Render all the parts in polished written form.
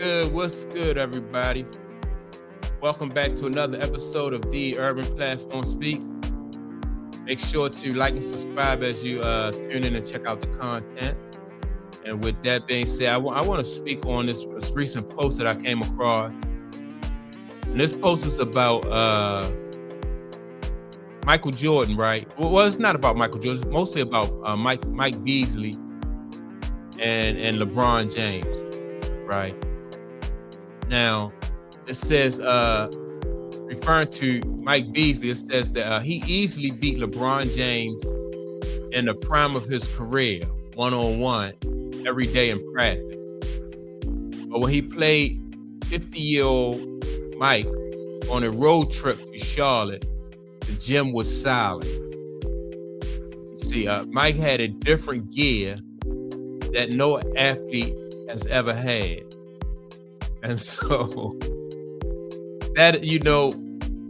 good? What's good, everybody? Welcome back to another episode of the Urban Platform Speaks. Make sure to like and subscribe as you tune in and check out the content. And with that being said, I want to speak on this recent post that I came across. And this post was about Michael Jordan, right? Well, it's not about Michael Jordan. It's mostly about Mike Beasley and LeBron James, right? Now, it says, referring to Mike Beasley, it says that he easily beat LeBron James in the prime of his career, one-on-one, every day in practice. But when he played 50-year-old Mike on a road trip to Charlotte, the gym was silent. See, Mike had a different gear that no athlete has ever had. And so that,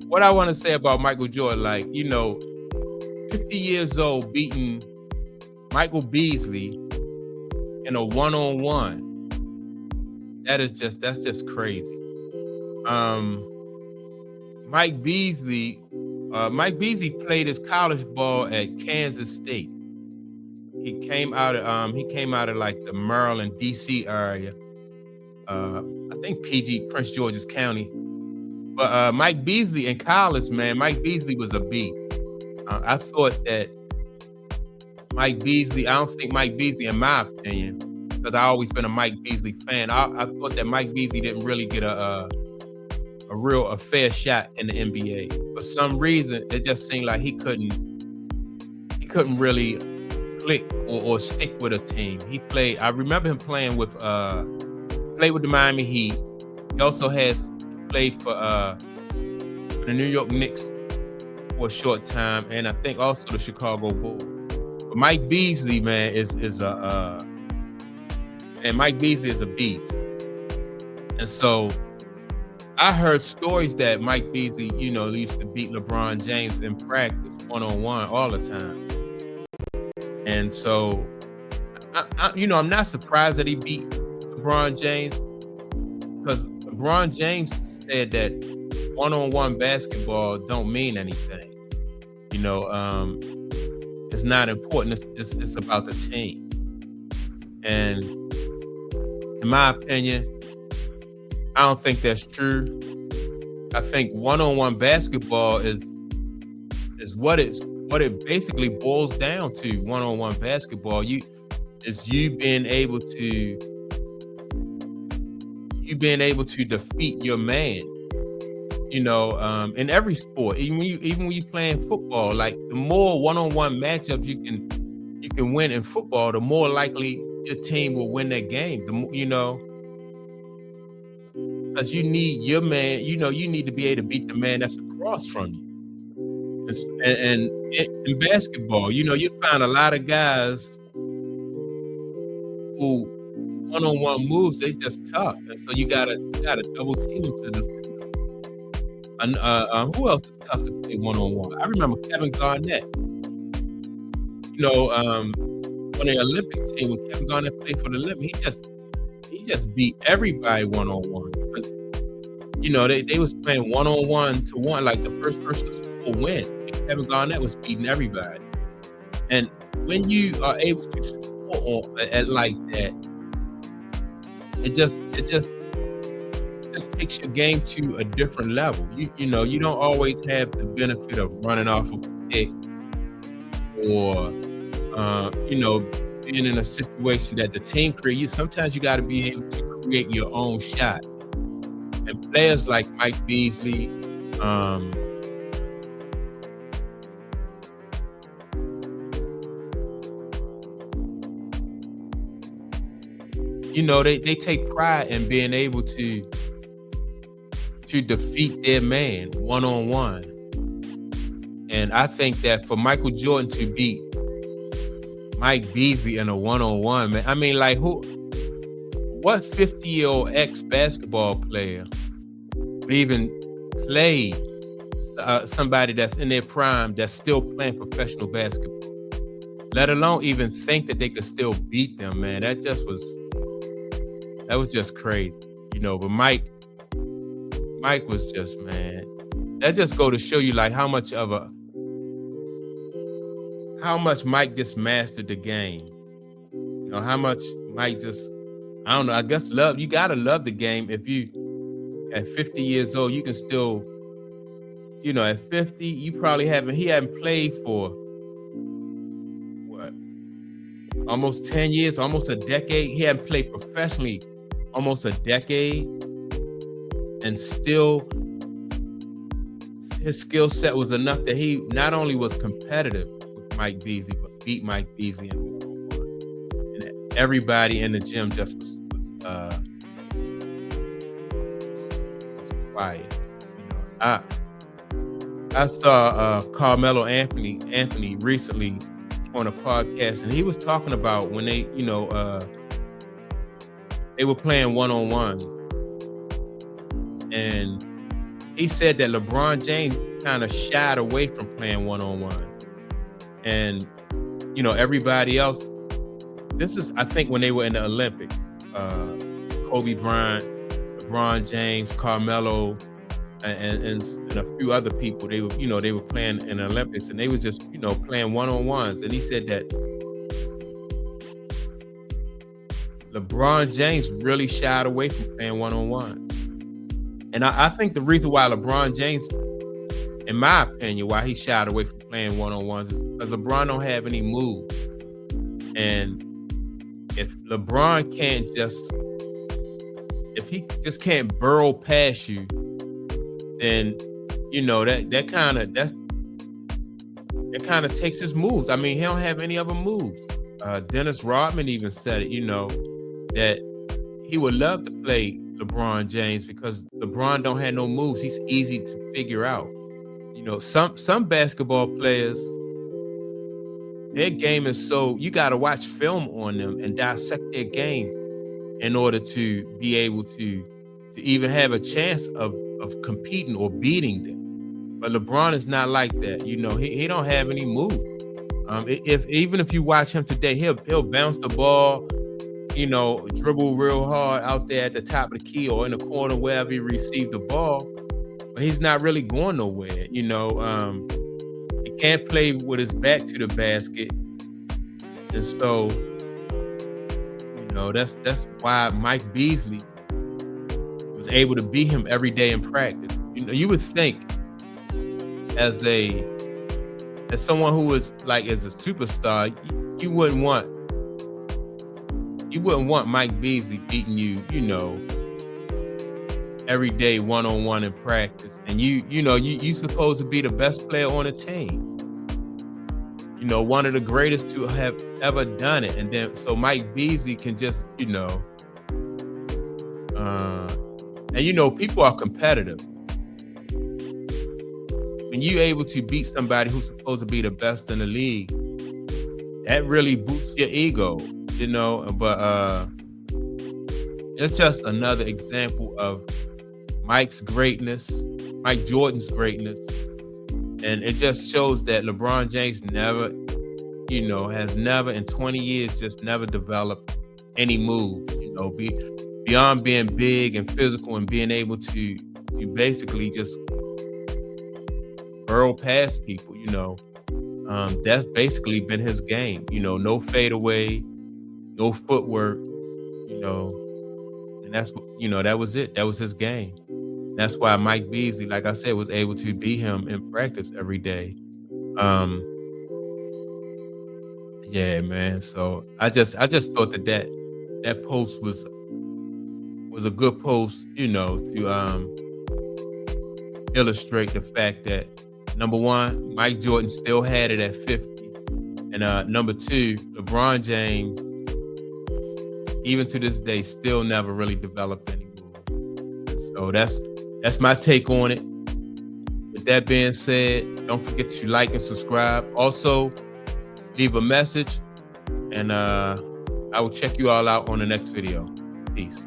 what I want to say about Michael Jordan, 50 years old beating Michael Beasley in a one-on-one, that's just crazy. Mike Beasley played his college ball at Kansas State. He came out of like the Maryland, DC area. I think Prince George's County. But Mike Beasley in college, man, Mike Beasley was a beast. I thought that I don't think Mike Beasley, in my opinion, because I've always been a Mike Beasley fan, I thought that Mike Beasley didn't really get a fair shot in the NBA. For some reason, it just seemed like he couldn't really click or stick with a team. I remember him played with the Miami Heat. He also played for the New York Knicks for a short time, and I think also the Chicago Bulls. But Mike Beasley, man, Mike Beasley is a beast. And so I heard stories that Mike Beasley, used to beat LeBron James in practice one-on-one all the time. And so, I'm not surprised that he beat LeBron James, because LeBron James said that one-on-one basketball don't mean anything. It's not important. It's about the team. And in my opinion, I don't think that's true. I think one-on-one basketball is what it basically boils down to. One-on-one basketball, you being able to defeat your man. In every sport, even when you playing football, like the more one-on-one matchups you can win in football, the more likely your team will win that game. Because you need your man, you need to be able to beat the man that's across from you. And in basketball, you find a lot of guys who one-on-one moves, they just tough. And so you gotta double team them to the. And who else is tough to play one-on-one? I remember Kevin Garnett. On the Olympic team, when Kevin Garnett played for the Olympics, he just beat everybody one-on-one. Because they was playing one-on-one to one, like the first person to score win. Kevin Garnett was beating everybody. And when you are able to score at like that, it just takes your game to a different level. You don't always have the benefit of running off a pick or being in a situation that the team creates. Sometimes you got to be able to create your own shot. And players like Mike Beasley, they take pride in being able to defeat their man one-on-one. And I think that for Michael Jordan to beat Mike Beasley in a one-on-one, man, I mean, like, what 50-year-old ex-basketball player would even play somebody that's in their prime that's still playing professional basketball? Let alone even think that they could still beat them, man. That was just crazy. But Mike was just, man, that just go to show you like how much Mike just mastered the game. How much Mike just, I don't know, I guess you gotta love the game if you at 50 years old, you can still, at 50, he hadn't played for what, almost 10 years, almost a decade. He hadn't played professionally almost a decade, and still his skill set was enough that he not only was competitive with Mike Beasley, but beat Mike Beasley in one-on-one. And everybody in the gym just was quiet. I saw Carmelo Anthony recently on a podcast, and he was talking about when they were playing one-on-ones, and he said that LeBron James kind of shied away from playing one-on-one, and everybody else. This is, I think, when they were in the Olympics. Kobe Bryant, LeBron James, Carmelo, and a few other people. They were playing in the Olympics, and they was just playing one-on-ones. And he said that LeBron James really shied away from playing one-on-ones. And I think the reason why LeBron James, in my opinion, why he shied away from playing one-on-ones is because LeBron don't have any moves. And if LeBron if he just can't burrow past you, then that kind of takes his moves. I mean, he don't have any other moves. Dennis Rodman even said it, that he would love to play LeBron James because LeBron don't have no moves. He's easy to figure out. Some basketball players, their game is so, you got to watch film on them and dissect their game in order to be able to even have a chance of competing or beating them. But LeBron is not like that. He don't have any moves. Even if you watch him today, he'll bounce the ball, dribble real hard out there at the top of the key or in the corner wherever he received the ball, but he's not really going nowhere. He can't play with his back to the basket, and so that's why Mike Beasley was able to beat him every day in practice. You would think as someone who is like as a superstar, you wouldn't want Mike Beasley beating you, every day one-on-one in practice. And you supposed to be the best player on the team. One of the greatest to have ever done it. And then so Mike Beasley can just, and people are competitive. When you're able to beat somebody who's supposed to be the best in the league, that really boosts your ego, but it's just another example of Mike Jordan's greatness. And it just shows that LeBron James has never in 20 years just never developed any moves, beyond being big and physical and being able to basically just burrow past people, that's basically been his game, no fadeaway, no footwork, and that's, that was it. That was his game. That's why Mike Beasley, like I said, was able to beat him in practice every day. Yeah, man. So I just thought that post was a good post, to illustrate the fact that number one, Mike Jordan still had it at 50, and number two, LeBron James, even to this day, still never really developed any moves. So that's my take on it. With that being said, don't forget to like and subscribe. Also, leave a message, and I will check you all out on the next video. Peace.